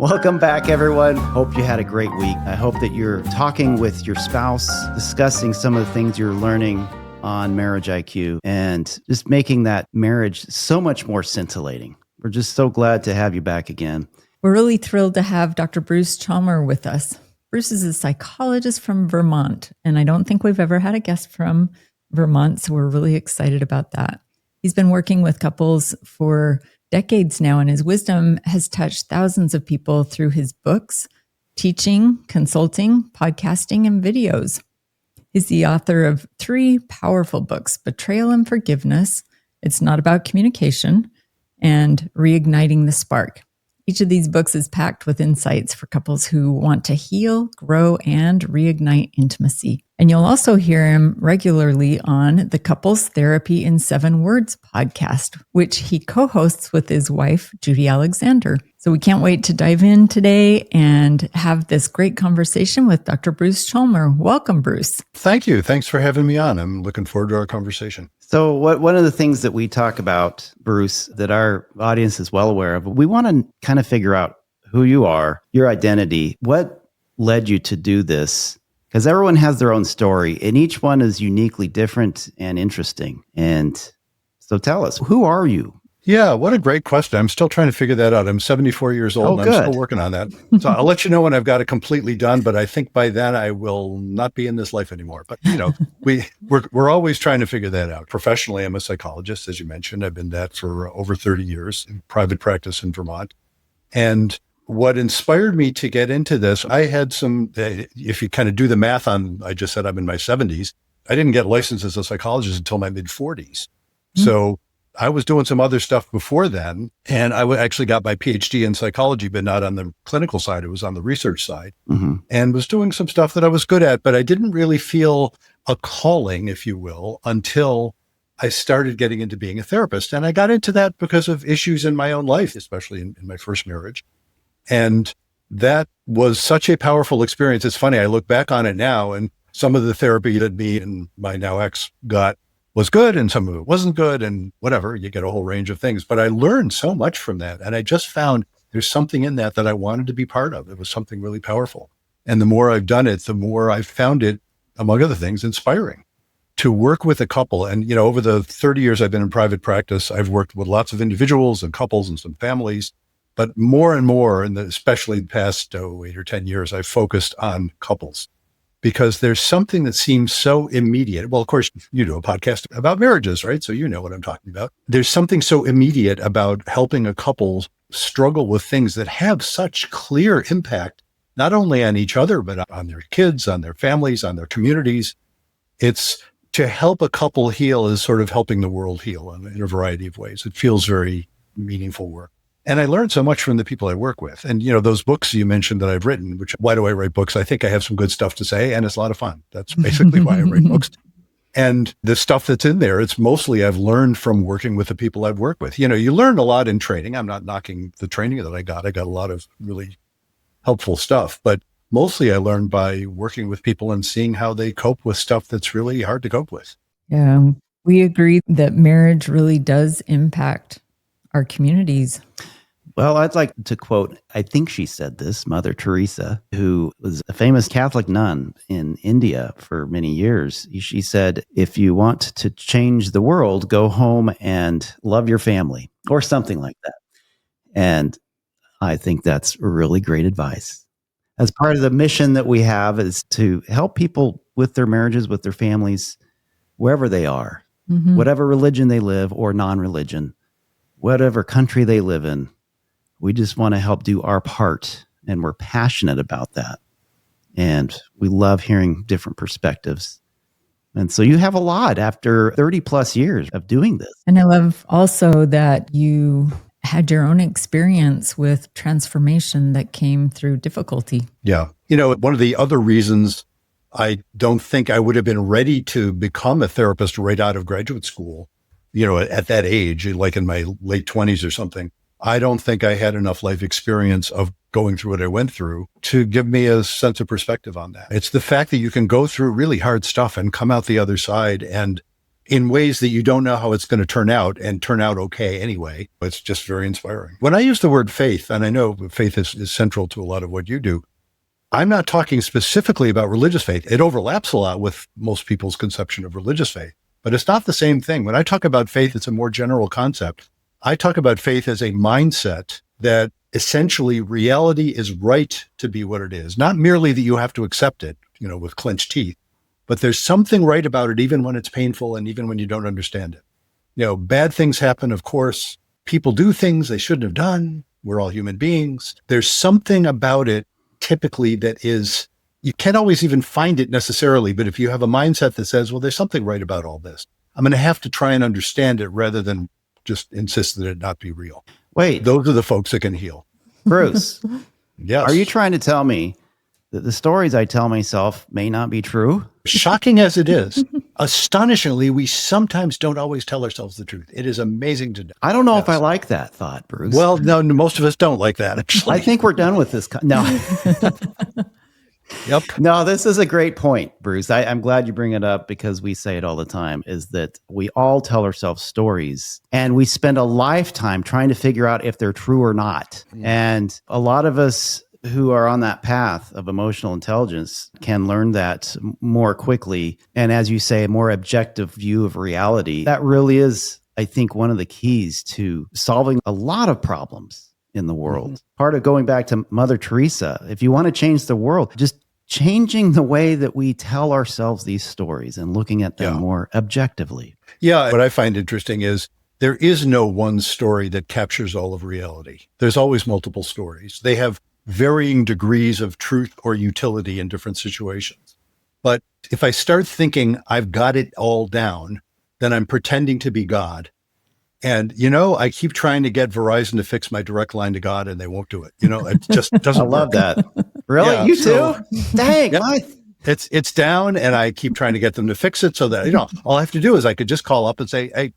Welcome back, everyone. Hope you had a great week. I hope that you're talking with your spouse, discussing some of the things you're learning on Marriage IQ, and just making that marriage so much more scintillating. We're just so glad to have you back again. We're really thrilled to have Dr. Bruce Chalmer with us. Bruce is a psychologist from Vermont, and I don't think we've ever had a guest from Vermont, so we're really excited about that. He's been working with couples for decades now, and his wisdom has touched thousands of people through his books, teaching, consulting, podcasting, and videos. He's the author of 3 powerful books, Betrayal and Forgiveness, It's Not About Communication, and Reigniting the Spark. Each of these books is packed with insights for couples who want to heal, grow, and reignite intimacy. And you'll also hear him regularly on the Couples Therapy in 7 Words podcast, which he co-hosts with his wife, Judy Alexander. So we can't wait to dive in today and have this great conversation with Dr. Bruce Chalmer. Welcome, Bruce. Thank you. Thanks for having me on. I'm looking forward to our conversation. So one of the things that we talk about, Bruce, that our audience is well aware of, we want to kind of figure out who you are, your identity, what led you to do this, because everyone has their own story and each one is uniquely different and interesting. And so tell us, who are you? Yeah, what a great question. I'm still trying to figure that out. I'm 74 years old and I'm still working on that. So I'll let you know when I've got it completely done, but I think by then I will not be in this life anymore. But you know, we're always trying to figure that out. Professionally, I'm a psychologist, as you mentioned. I've been that for over 30 years in private practice in Vermont. And what inspired me to get into this, I had some, if you kind of do the math on, I just said I'm in my 70s. I didn't get licensed as a psychologist until my mid 40s. So I was doing some other stuff before then, and I actually got my PhD in psychology, but not on the clinical side. It was on the research side, and was doing some stuff that I was good at, but I didn't really feel a calling, if you will, until I started getting into being a therapist. And I got into that because of issues in my own life, especially in my first marriage. And that was such a powerful experience. It's funny, I look back on it now, and some of the therapy that me and my now ex got was good and some of it wasn't good and whatever, you get a whole range of things. But I learned so much from that. And I just found there's something in that I wanted to be part of. It was something really powerful. And the more I've done it, the more I've found it, among other things, inspiring to work with a couple. And, you know, over the 30 years I've been in private practice, I've worked with lots of individuals and couples and some families, but more and more, and especially the past 8 or 10 years, I've focused on couples. Because there's something that seems so immediate. Well, of course, you do a podcast about marriages, right? So you know what I'm talking about. There's something so immediate about helping a couple struggle with things that have such clear impact, not only on each other, but on their kids, on their families, on their communities. It's to help a couple heal is sort of helping the world heal in a variety of ways. It feels very meaningful work. And I learned so much from the people I work with. And, you know, those books you mentioned that I've written, which, why do I write books? I think I have some good stuff to say, and it's a lot of fun. That's basically why I write books. And the stuff that's in there, it's mostly I've learned from working with the people I've worked with. You know, you learn a lot in training. I'm not knocking the training that I got. I got a lot of really helpful stuff, but mostly I learned by working with people and seeing how they cope with stuff that's really hard to cope with. Yeah, we agree that marriage really does impact our communities. Well, I'd like to quote, I think she said this, Mother Teresa, who was a famous Catholic nun in India for many years. She said, if you want to change the world, go home and love your family, or something like that. And I think that's really great advice. As part of the mission that we have is to help people with their marriages, with their families, wherever they are, whatever religion they live or non-religion, whatever country they live in. We just want to help do our part, and we're passionate about that. And we love hearing different perspectives. And so you have a lot after 30 plus years of doing this. And I love also that you had your own experience with transformation that came through difficulty. Yeah. You know, one of the other reasons I don't think I would have been ready to become a therapist right out of graduate school, you know, at that age, like in my late 20s or something, I don't think I had enough life experience of going through what I went through to give me a sense of perspective on that. It's the fact that you can go through really hard stuff and come out the other side and in ways that you don't know how it's going to turn out and turn out okay anyway. It's just very inspiring. When I use the word faith, and I know faith is central to a lot of what you do, I'm not talking specifically about religious faith. It overlaps a lot with most people's conception of religious faith, but it's not the same thing. When I talk about faith, it's a more general concept. I talk about faith as a mindset that essentially reality is right to be what it is. Not merely that you have to accept it, with clenched teeth, but there's something right about it, even when it's painful and even when you don't understand it. Bad things happen, of course. People do things they shouldn't have done. We're all human beings. There's something about it typically that is, you can't always even find it necessarily, but if you have a mindset that says, well, there's something right about all this, I'm going to have to try and understand it rather than just insist that it not be real. Wait, those are the folks that can heal. Bruce, yes. Are you trying to tell me that the stories I tell myself may not be true? Shocking as it is, astonishingly, we sometimes don't always tell ourselves the truth. It is amazing to know. I don't know if I like that thought, Bruce. Well, no, most of us don't like that, actually. I think we're done with this. No. Yep. No, this is a great point, Bruce. I'm glad you bring it up because we say it all the time, is that we all tell ourselves stories and we spend a lifetime trying to figure out if they're true or not. And a lot of us who are on that path of emotional intelligence can learn that more quickly. And as you say, a more objective view of reality. That really is, I think, one of the keys to solving a lot of problems in the world. Part of going back to Mother Teresa, if you want to change the world, just changing the way that we tell ourselves these stories and looking at them more objectively. Yeah. What I find interesting is there is no one story that captures all of reality. There's always multiple stories. They have varying degrees of truth or utility in different situations. But if I start thinking I've got it all down, then I'm pretending to be God. And, I keep trying to get Verizon to fix my direct line to God and they won't do it. It just doesn't I love work. that. Really? Yeah, you too? Dang. Yeah, it's down and I keep trying to get them to fix it so that, all I have to do is I could just call up and say, hey,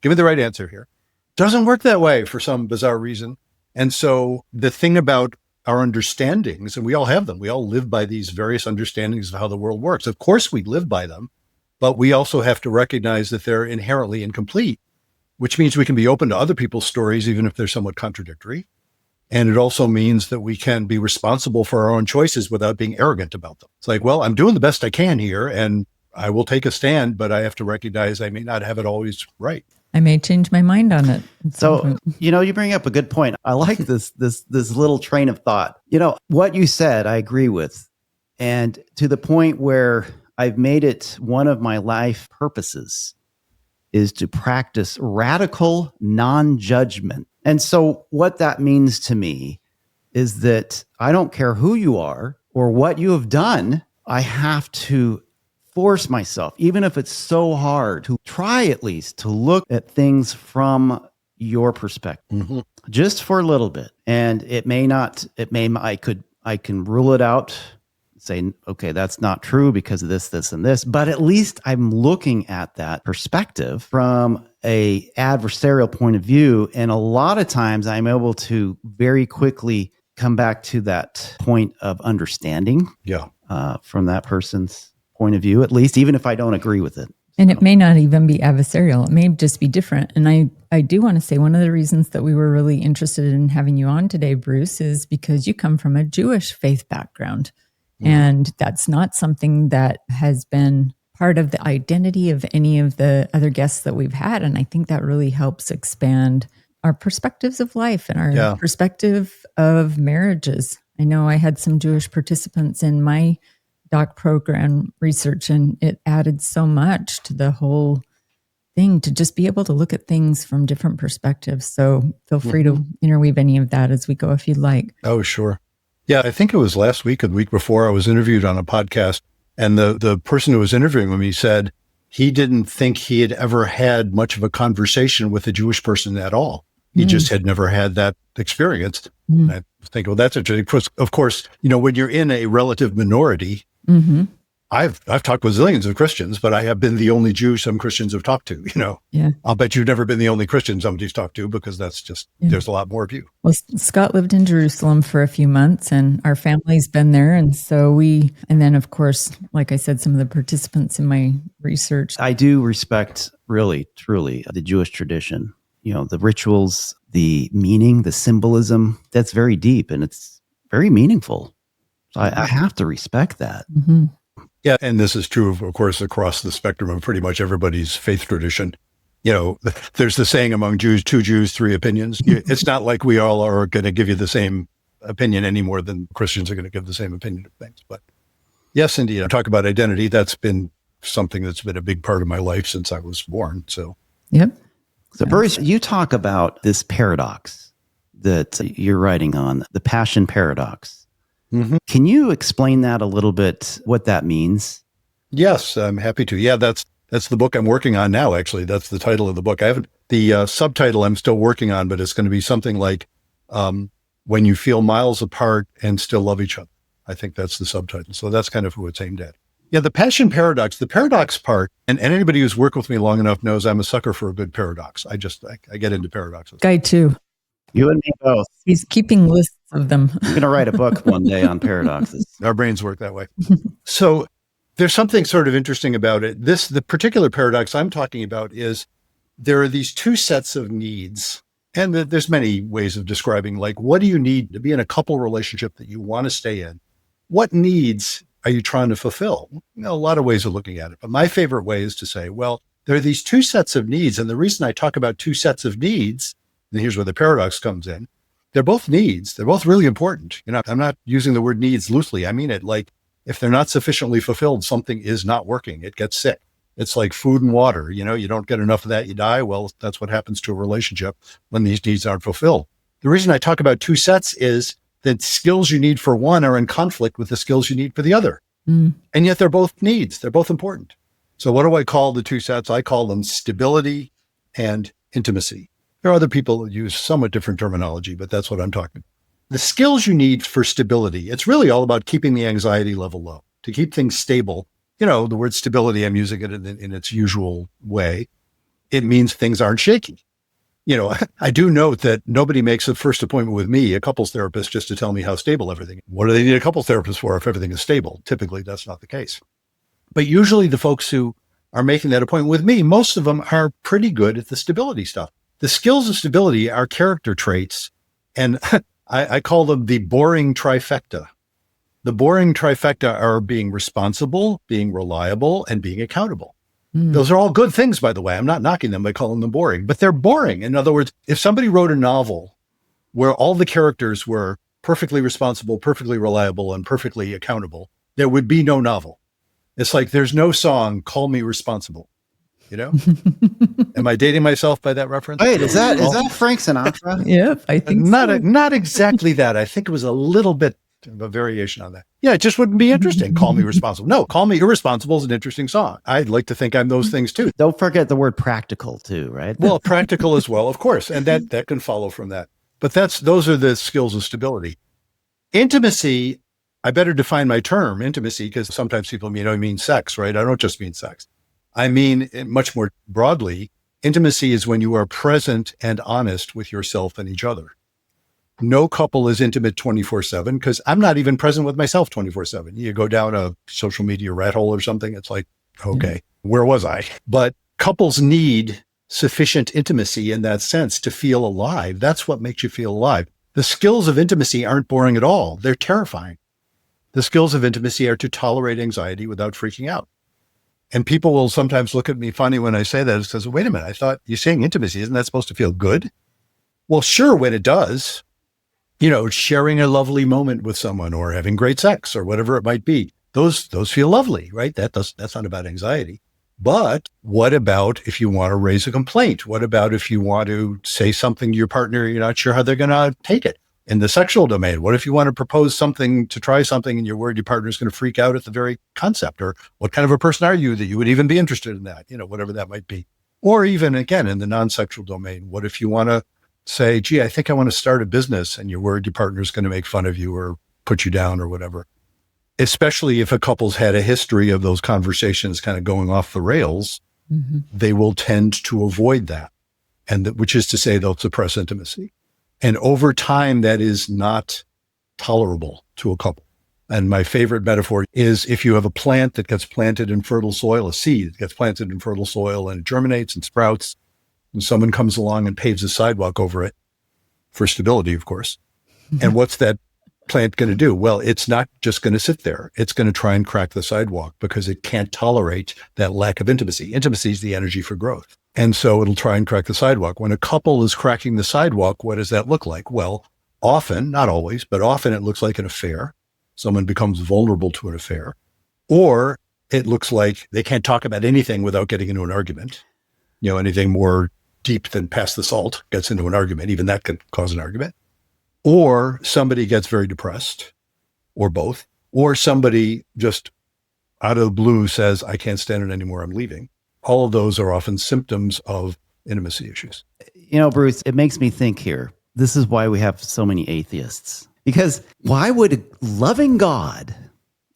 give me the right answer here. Doesn't work that way for some bizarre reason. And so the thing about our understandings, and we all have them, we all live by these various understandings of how the world works. Of course we live by them, but we also have to recognize that they're inherently incomplete, which means we can be open to other people's stories, even if they're somewhat contradictory. And it also means that we can be responsible for our own choices without being arrogant about them. It's like, well, I'm doing the best I can here and I will take a stand, but I have to recognize I may not have it always right. I may change my mind on it. So, you bring up a good point. I like this little train of thought. What you said, I agree with. And to the point where I've made it one of my life purposes is to practice radical non-judgment. And so what that means to me is that I don't care who you are or what you have done. I have to force myself, even if it's so hard, to try at least to look at things from your perspective, just for a little bit. And I can rule it out, say, okay, that's not true because of this, this, and this, but at least I'm looking at that perspective from a adversarial point of view. And a lot of times I'm able to very quickly come back to that point of understanding from that person's point of view, at least, even if I don't agree with it. And it may not even be adversarial. It may just be different. And I do want to say one of the reasons that we were really interested in having you on today, Bruce, is because you come from a Jewish faith background. And that's not something that has been part of the identity of any of the other guests that we've had. And I think that really helps expand our perspectives of life and our perspective of marriages. I know I had some Jewish participants in my doc program research, and it added so much to the whole thing to just be able to look at things from different perspectives. So feel free to interweave any of that as we go if you'd like. Oh, sure. Yeah, I think it was last week or the week before I was interviewed on a podcast, and the person who was interviewing me said he didn't think he had ever had much of a conversation with a Jewish person at all. He just had never had that experience. And I think, well, that's interesting. Of course, when you're in a relative minority, I've talked with zillions of Christians, but I have been the only Jew some Christians have talked to, Yeah. I'll bet you've never been the only Christian somebody's talked to, because that's just, there's a lot more of you. Well, Scott lived in Jerusalem for a few months, and our family's been there. And so and then of course, like I said, some of the participants in my research. I do respect, really, truly, the Jewish tradition. The rituals, the meaning, the symbolism, that's very deep and it's very meaningful. So I have to respect that. Mm-hmm. Yeah. And this is true, of course, across the spectrum of pretty much everybody's faith tradition. There's the saying among Jews, 2 Jews, 3 opinions. It's not like we all are going to give you the same opinion any more than Christians are going to give the same opinion of things. But yes, indeed, I talk about identity. That's been something that's been a big part of my life since I was born. So, yep. So Bruce, you talk about this paradox that you're writing on, the passion paradox. Mm-hmm. Can you explain that a little bit, what that means? Yes, I'm happy to. Yeah, that's the book I'm working on now, actually. That's the title of the book. I haven't, the subtitle I'm still working on, but it's going to be something like, When You Feel Miles Apart and Still Love Each Other. I think that's the subtitle. So that's kind of who it's aimed at. Yeah, the passion paradox, the paradox part, and anybody who's worked with me long enough knows I'm a sucker for a good paradox. I get into paradoxes. Guy too. You and me both. He's keeping lists of them. I'm going to write a book one day on paradoxes. Our brains work that way. So there's something sort of interesting about it. The particular paradox I'm talking about is there are these 2 sets of needs. And there's many ways of describing, like, what do you need to be in a couple relationship that you want to stay in? What needs are you trying to fulfill? A lot of ways of looking at it. But my favorite way is to say, well, there are these 2 sets of needs. And the reason I talk about 2 sets of needs, and here's where the paradox comes in, they're both needs. They're both really important. I'm not using the word needs loosely. I mean it like, if they're not sufficiently fulfilled, something is not working. It gets sick. It's like food and water. You don't get enough of that, you die. Well, that's what happens to a relationship when these needs aren't fulfilled. The reason I talk about 2 sets is that skills you need for one are in conflict with the skills you need for the other. Mm. And yet they're both needs. They're both important. So what do I call the 2 sets? I call them stability and intimacy. There are other people who use somewhat different terminology, but that's what I'm talking about. The skills you need for stability, it's really all about keeping the anxiety level low, to keep things stable. The word stability, I'm using it in its usual way. It means things aren't shaky. I do note that nobody makes a first appointment with me, a couples therapist, just to tell me how stable everything is. What do they need a couples therapist for if everything is stable? Typically, that's not the case. But usually the folks who are making that appointment with me, most of them are pretty good at the stability stuff. The skills of stability are character traits, and I call them the boring trifecta. The boring trifecta are being responsible, being reliable, and being accountable. Mm. Those are all good things, by the way. I'm not knocking them by calling them boring, but they're boring. In other words, if somebody wrote a novel where all the characters were perfectly responsible, perfectly reliable, and perfectly accountable, there would be no novel. It's like there's no song, Call Me Responsible. Am I dating myself by that reference? Wait, is that Frank Sinatra? Yep, I think not exactly that. I think it was a little bit of a variation on that. Yeah, it just wouldn't be interesting. Call Me Responsible. No, Call Me Irresponsible is an interesting song. I'd like to think I'm those things too. Don't forget the word practical too, right? Well, practical as well, of course. And that can follow from that. But those are the skills of stability. Intimacy, I better define my term, intimacy, because sometimes people mean sex, right? I don't just mean sex. I mean, much more broadly, intimacy is when you are present and honest with yourself and each other. No couple is intimate 24/7 because I'm not even present with myself 24/7. You go down a social media rat hole or something, it's like, okay, where was I? But couples need sufficient intimacy in that sense to feel alive. That's what makes you feel alive. The skills of intimacy aren't boring at all. They're terrifying. The skills of intimacy are to tolerate anxiety without freaking out. And people will sometimes look at me funny when I say that. It says, wait a minute, I thought you're saying intimacy. Isn't that supposed to feel good? Well, sure, when it does, sharing a lovely moment with someone or having great sex or whatever it might be, those feel lovely, right? That's not about anxiety. But what about if you want to raise a complaint? What about if you want to say something to your partner, you're not sure how they're going to take it? In the sexual domain, what if you want to propose something, to try something, and you're worried your partner's going to freak out at the very concept? Or what kind of a person are you that you would even be interested in that? Whatever that might be. Or even, again, in the non-sexual domain, what if you want to say, gee, I think I want to start a business, and you're worried your partner's going to make fun of you or put you down or whatever? especially if a couple's had a history of those conversations kind of going off the rails, they will tend to avoid that. Which is to say they'll suppress intimacy. And over time, that is not tolerable to a couple. And my favorite metaphor is if you have a plant that gets planted in fertile soil, a seed that gets planted in fertile soil and it germinates and sprouts, and someone comes along and paves a sidewalk over it for stability, of course. And what's that plant going to do? Well, it's not just going to sit there. It's going to try and crack the sidewalk because it can't tolerate that lack of intimacy. Intimacy is the energy for growth. And so it'll try and crack the sidewalk. When a couple is cracking the sidewalk, what does that look like? Well, often, not always, but often it looks like an affair. Someone becomes vulnerable to an affair. Or it looks like they can't talk about anything without getting into an argument. Anything more deep than pass the salt gets into an argument. Even that could cause an argument. Or somebody gets very depressed, or both. Or somebody just out of the blue says, I can't stand it anymore, I'm leaving. All of those are often symptoms of intimacy issues. Bruce, it makes me think here. This is why we have so many atheists. Because why would a loving God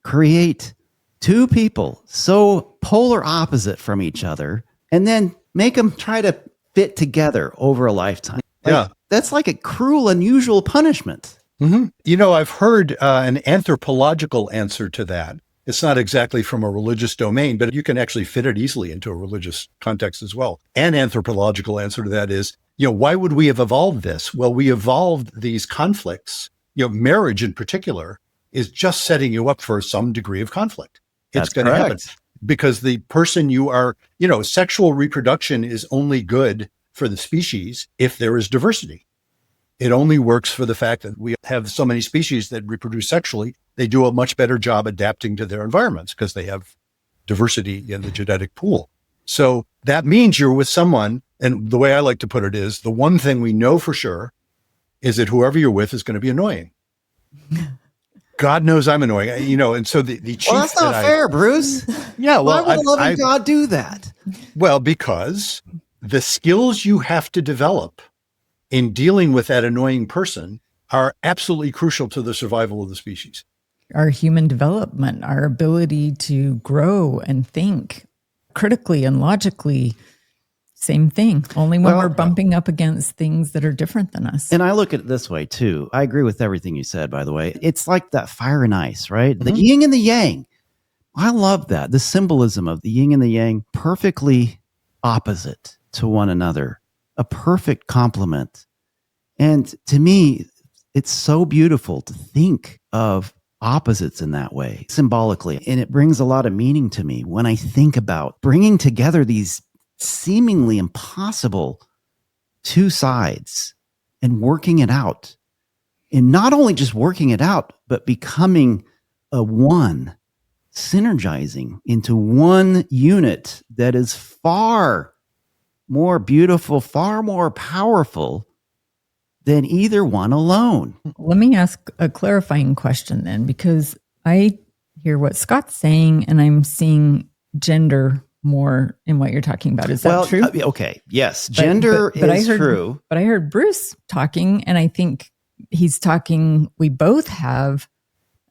create two people so polar opposite from each other and then make them try to fit together over a lifetime? That's like a cruel, unusual punishment. I've heard an anthropological answer to that. It's not exactly from a religious domain, but you can actually fit it easily into a religious context as well. An anthropological answer to that is, why would we have evolved this? Well, we evolved these conflicts. Marriage in particular is just setting you up for some degree of conflict. It's going to happen because the person you are, sexual reproduction is only good for the species if there is diversity. It only works for the fact that we have so many species that reproduce sexually. They do a much better job adapting to their environments because they have diversity in the genetic pool. So that means you're with someone, and the way I like to put it is, the one thing we know for sure is that whoever you're with is going to be annoying. God knows I'm annoying, and so the chief. Well, that's not fair, Bruce. Yeah, well, why would a loving God do that? Well, because the skills you have to develop in dealing with that annoying person are absolutely crucial to the survival of the species. Our human development, our ability to grow and think critically and logically, same thing. Only when we're bumping up against things that are different than us. And I look at it this way too. I agree with everything you said, by the way. It's like that fire and ice, right? The yin and the yang. I love that. The symbolism of the yin and the yang, perfectly opposite to one another, a perfect complement. And to me, it's so beautiful to think of opposites in that way, symbolically. And it brings a lot of meaning to me when I think about bringing together these seemingly impossible two sides and working it out. And not only just working it out, but becoming a one, synergizing into one unit that is far more beautiful, far more powerful than either one alone. Let me ask a clarifying question then, because I hear what Scott's saying and I'm seeing gender more in what you're talking about. Is that true? Okay. Yes. Gender is true. But I heard Bruce talking, and I think he's talking, we both have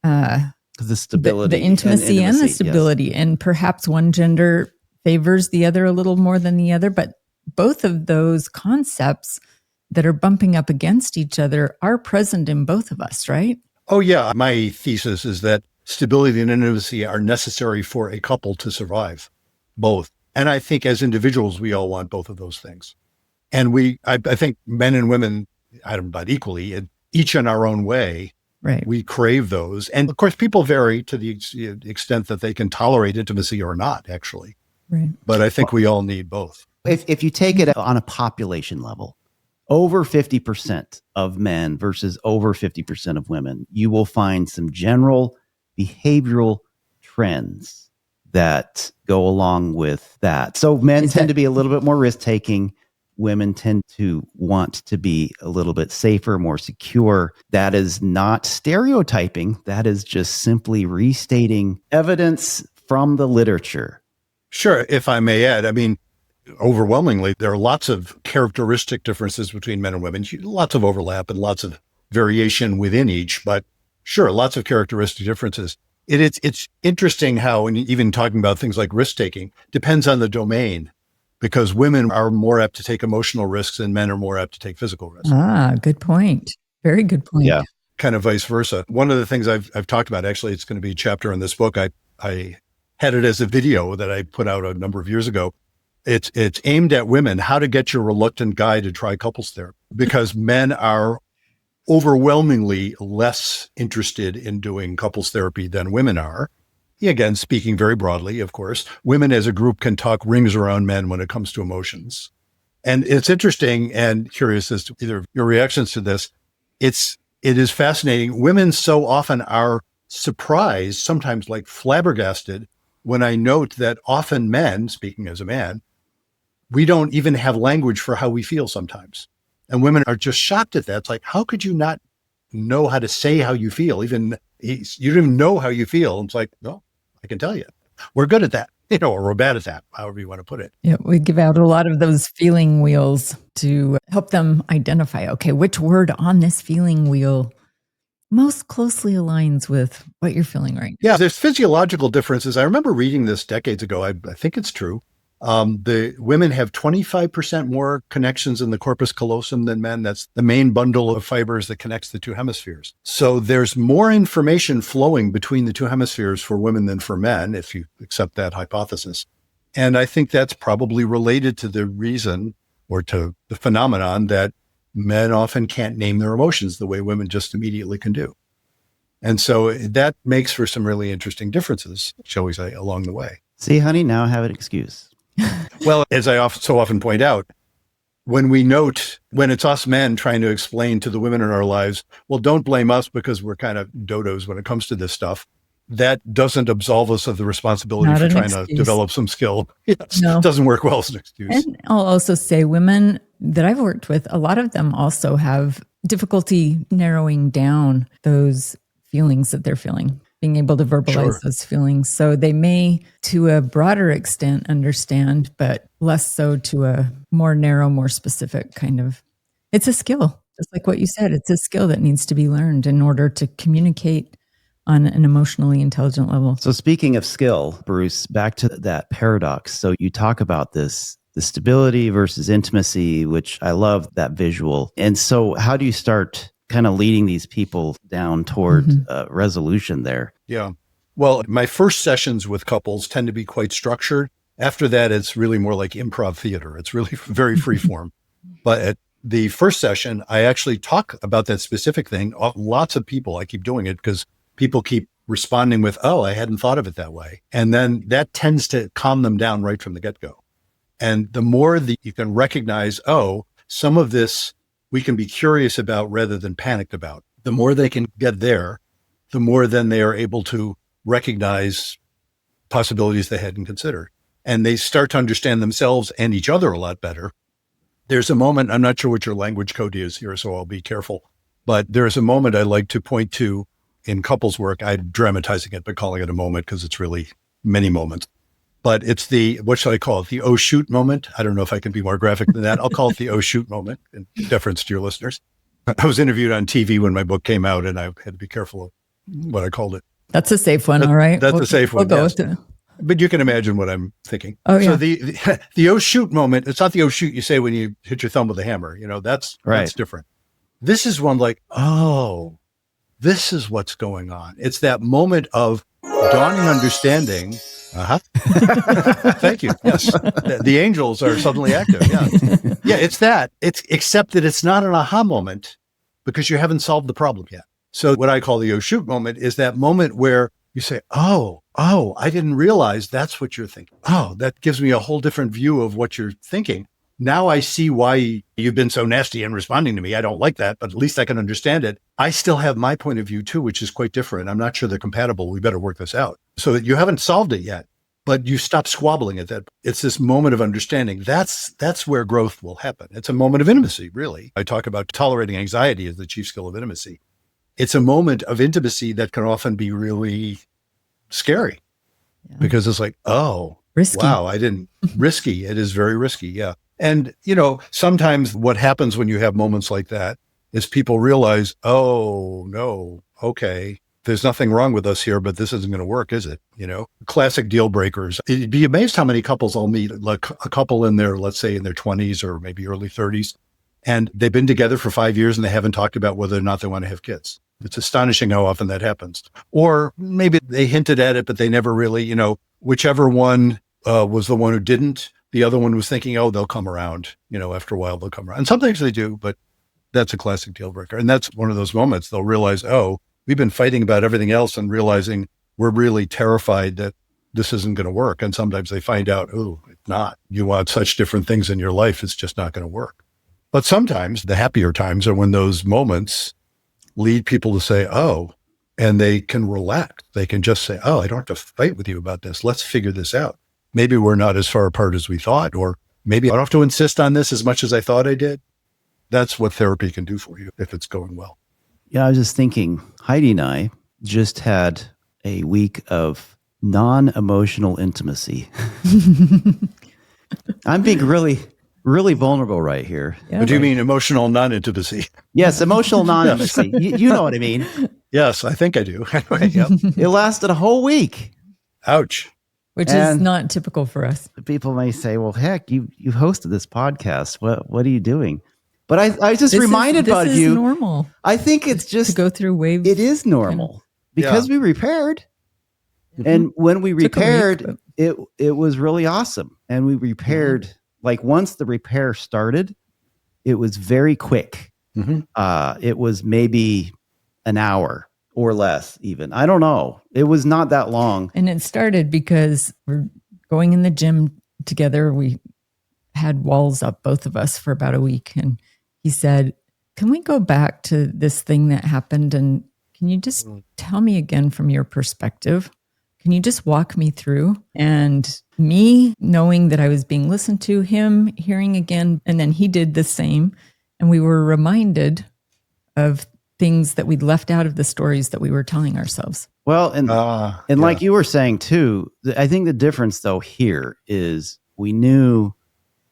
the stability, the intimacy and the stability. Yes. And perhaps one gender favors the other a little more than the other, but both of those concepts that are bumping up against each other are present in both of us, right? Oh, yeah. My thesis is that stability and intimacy are necessary for a couple to survive, both. And I think as individuals, we all want both of those things. And I think men and women, I don't know about equally, each in our own way, right? We crave those. And of course, people vary to the extent that they can tolerate intimacy or not, actually. Right. But I think we all need both. If you take it on a population level, over 50% of men versus over 50% of women, you will find some general behavioral trends that go along with that. So men tend to be a little bit more risk-taking. Women tend to want to be a little bit safer, more secure. That is not stereotyping. That is just simply restating evidence from the literature. Sure. If I may add, I mean, overwhelmingly, there are lots of characteristic differences between men and women, lots of overlap and lots of variation within each, but sure, lots of characteristic differences. It's interesting how, when even talking about things like risk taking, depends on the domain, because women are more apt to take emotional risks and men are more apt to take physical risks. Good point. Very good point. Yeah. Kind of vice versa. One of the things I've talked about, actually, it's going to be a chapter in this book. I had it as a video that I put out a number of years ago. It's aimed at women, how to get your reluctant guy to try couples therapy, because men are overwhelmingly less interested in doing couples therapy than women are. Again, speaking very broadly, of course, women as a group can talk rings around men when it comes to emotions. And it's interesting and curious as to either your reactions to this. It is fascinating. Women so often are surprised, sometimes like flabbergasted, when I note that often men, speaking as a man, we don't even have language for how we feel sometimes. And women are just shocked at that. It's like, how could you not know how to say how you feel? You don't even know how you feel. It's like, no, I can tell you. We're good at that, or we're bad at that, however you want to put it. Yeah, we give out a lot of those feeling wheels to help them identify, okay, which word on this feeling wheel most closely aligns with what you're feeling right now. Yeah, there's physiological differences. I remember reading this decades ago. I think it's true. The women have 25% more connections in the corpus callosum than men. That's the main bundle of fibers that connects the two hemispheres. So there's more information flowing between the two hemispheres for women than for men, if you accept that hypothesis. And I think that's probably related to the reason, or to the phenomenon, that men often can't name their emotions the way women just immediately can do. And so that makes for some really interesting differences, shall we say, along the way. See, honey, now I have an excuse. Well, as I so often point out, when it's us men trying to explain to the women in our lives, well, don't blame us because we're kind of dodos when it comes to this stuff, that doesn't absolve us of the responsibility for trying to develop some skill. Yes, no. It doesn't work well as an excuse. And I'll also say women that I've worked with, a lot of them also have difficulty narrowing down those feelings that they're feeling, being able to verbalize those feelings. So they may, to a broader extent, understand, but less so to a more narrow, more specific kind of, it's a skill. Just like what you said, it's a skill that needs to be learned in order to communicate on an emotionally intelligent level. So speaking of skill, Bruce, back to that paradox. So you talk about the stability versus intimacy, which I love that visual. And so how do you start kind of leading these people down toward resolution there? Yeah. Well, my first sessions with couples tend to be quite structured. After that, it's really more like improv theater. It's really very free form. But at the first session, I actually talk about that specific thing. Lots of people, I keep doing it because people keep responding with, oh, I hadn't thought of it that way. And then that tends to calm them down right from the get-go. And the more that you can recognize, oh, some of this we can be curious about rather than panicked about, the more they can get there, the more then they are able to recognize possibilities they hadn't considered. And they start to understand themselves and each other a lot better. There's a moment, I'm not sure what your language code is here, so I'll be careful, but there's a moment I like to point to in couples work. I'm dramatizing it, but calling it a moment because it's really many moments. But it's what shall I call it? The oh shoot moment. I don't know if I can be more graphic than that. I'll call it the oh shoot moment in deference to your listeners. I was interviewed on TV when my book came out and I had to be careful of what I called it. That's a safe one, all right? That's a safe one. We'll go with it. But you can imagine what I'm thinking. Oh, yeah. So the oh shoot moment, it's not the oh shoot you say when you hit your thumb with a hammer. That's different. This is one like, oh, this is what's going on. It's that moment of dawning understanding. Thank you. Yes. The angels are suddenly active. Yeah. Yeah. It's that. Except that it's not an aha moment because you haven't solved the problem yet. So what I call the oh shoot moment is that moment where you say, oh, I didn't realize that's what you're thinking. Oh, that gives me a whole different view of what you're thinking. Now I see why you've been so nasty in responding to me. I don't like that, but at least I can understand it. I still have my point of view too, which is quite different. I'm not sure they're compatible. We better work this out. So that you haven't solved it yet, but you stop squabbling at that. It's this moment of understanding. That's where growth will happen. It's a moment of intimacy, really. I talk about tolerating anxiety as the chief skill of intimacy. It's a moment of intimacy that can often be really scary because it's like, oh, risky. Wow, risky. It is very risky. Yeah. And, sometimes what happens when you have moments like that is people realize, oh, no, okay, there's nothing wrong with us here, but this isn't going to work, is it? Classic deal breakers. You'd be amazed how many couples I'll meet, like a couple in their, let's say in their 20s or maybe early 30s, and they've been together for 5 years and they haven't talked about whether or not they want to have kids. It's astonishing how often that happens. Or maybe they hinted at it, but they never really, whichever one was the one who didn't, the other one was thinking, oh, they'll come around, after a while they'll come around. And sometimes they do, but that's a classic deal breaker. And that's one of those moments they'll realize, oh, we've been fighting about everything else and realizing we're really terrified that this isn't going to work. And sometimes they find out, oh, it's not. You want such different things in your life, it's just not going to work. But sometimes the happier times are when those moments lead people to say, oh, and they can relax. They can just say, oh, I don't have to fight with you about this. Let's figure this out. Maybe we're not as far apart as we thought, or maybe I don't have to insist on this as much as I thought I did. That's what therapy can do for you if it's going well. Yeah, I was just thinking, Heidi and I just had a week of non-emotional intimacy. I'm being really, really vulnerable right here. Yeah, what do you mean emotional non-intimacy? Yes, emotional non-intimacy. You know what I mean. Yes, I think I do. Anyway, yep. It lasted a whole week. Ouch. Which is not typical for us. People may say, well, heck, you hosted this podcast. What are you doing? But I just reminded about you. This is normal. I think it's just to go through waves. It is normal because we repaired. Mm-hmm. And when we repaired, it was really awesome. And we repaired, like once the repair started, it was very quick. Mm-hmm. It was maybe an hour or less even. I don't know. It was not that long. And it started because we're going in the gym together. We had walls up, both of us, for about a week. And he said, can we go back to this thing that happened? And can you just tell me again from your perspective? Can you just walk me through? And me knowing that I was being listened to, him hearing again, and then he did the same. And we were reminded of things that we'd left out of the stories that we were telling ourselves. Well, and like you were saying too, I think the difference though here is we knew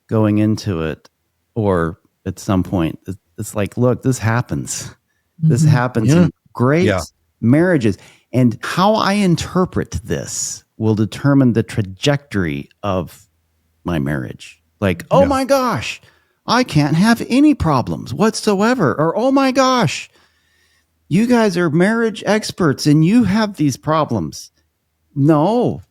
going into it, or at some point, it's like, look, this happens. Mm-hmm. This happens in great marriages. And how I interpret this will determine the trajectory of my marriage. Like, oh my gosh, I can't have any problems whatsoever. Or, oh my gosh, you guys are marriage experts and you have these problems. No,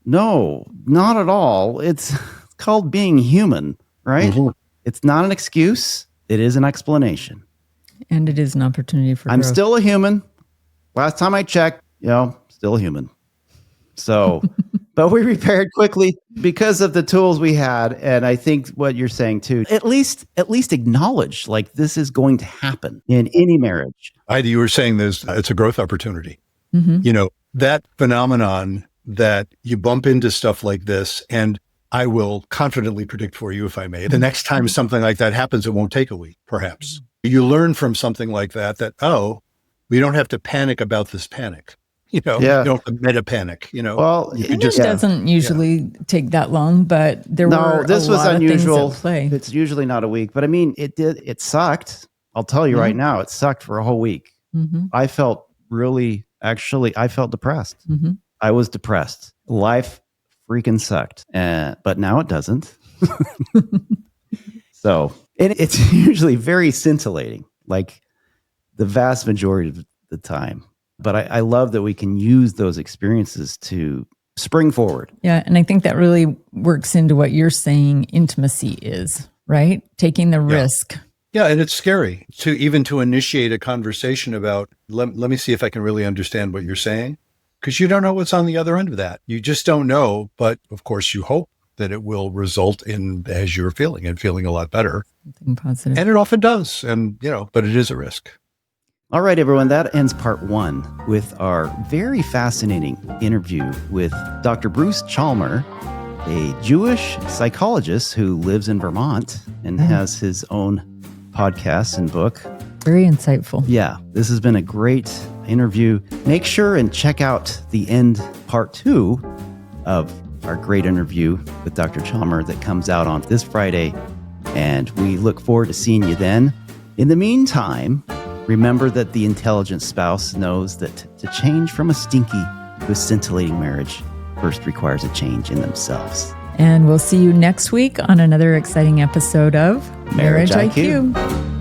not at all. It's called being human, right? Mm-hmm. It's not an excuse. It is an explanation. And it is an opportunity for I'm growth. Still a human. Last time I checked, still a human. So, but we repaired quickly because of the tools we had. And I think what you're saying too, at least acknowledge like this is going to happen in any marriage. Heidi, you were saying it's a growth opportunity. Mm-hmm. That phenomenon that you bump into stuff like this, and I will confidently predict for you, if I may, the next time something like that happens, it won't take a week, perhaps. You learn from something like that, we don't have to panic about this panic. You don't have to meta panic, Well, it just doesn't usually take that long, but this was unusual. Of things at play. It's usually not a week, but I mean, it sucked. I'll tell you right now, it sucked for a whole week. Mm-hmm. I felt depressed. Mm-hmm. I was depressed. Life freaking sucked. But now it doesn't. So it's usually very scintillating, like the vast majority of the time. But I love that we can use those experiences to spring forward. Yeah. And I think that really works into what you're saying intimacy is, right? Taking the risk. Yeah. And it's scary to initiate a conversation about, let me see if I can really understand what you're saying. Because you don't know what's on the other end of that. You just don't know. But of course, you hope that it will result in, as you're feeling, and feeling a lot better. Something positive. And it often does. And, but it is a risk. All right, everyone, that ends part 1 with our very fascinating interview with Dr. Bruce Chalmer, a Jewish psychologist who lives in Vermont and has his own podcast and book. Very insightful. Yeah, this has been a great interview. Make sure and check out the end part 2 of our great interview with Dr. Chalmer that comes out on this Friday. And we look forward to seeing you then. In the meantime, remember that the intelligent spouse knows that to change from a stinky to a scintillating marriage first requires a change in themselves. And we'll see you next week on another exciting episode of Marriage IQ.